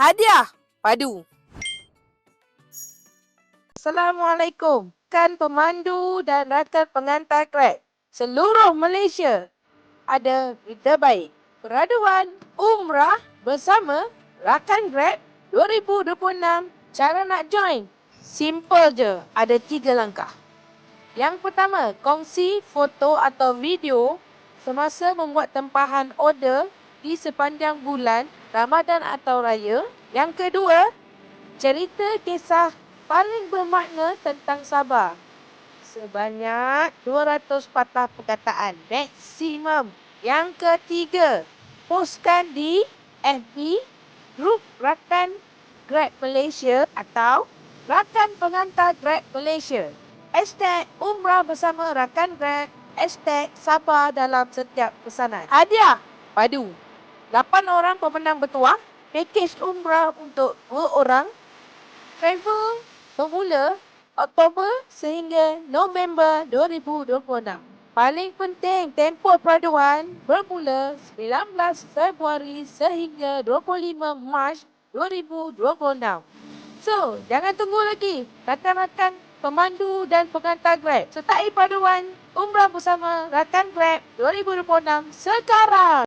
Hadiah padu. Assalamualaikum. Kan pemandu dan rakan pengantar Grab seluruh Malaysia ada berita baik. Peraduan Umrah bersama rakan Grab 2026. Cara nak join? Simple je. Ada 3 langkah. Yang pertama, kongsi foto atau video semasa membuat tempahan order di sepanjang bulan Ramadan atau Raya. Yang kedua, cerita kisah paling bermakna tentang sabar. Sebanyak 200 patah perkataan maksimum. Yang ketiga, postkan di FB grup rakan Grab Malaysia atau rakan pengantar Grab Malaysia. #Umrah bersama rakan Grab. #sabar dalam setiap pesanan. Hadiah padu. 8 orang pemenang bertuah. Pakej umrah untuk 2 orang. Travel bermula Oktober sehingga November 2026. Paling penting, tempoh peraduan bermula 19 Februari sehingga 25 Mac 2026. So, jangan tunggu lagi. Rakan-rakan pemandu dan pengantar Grab, sertai peraduan Umrah bersama rakan Grab 2026 sekarang.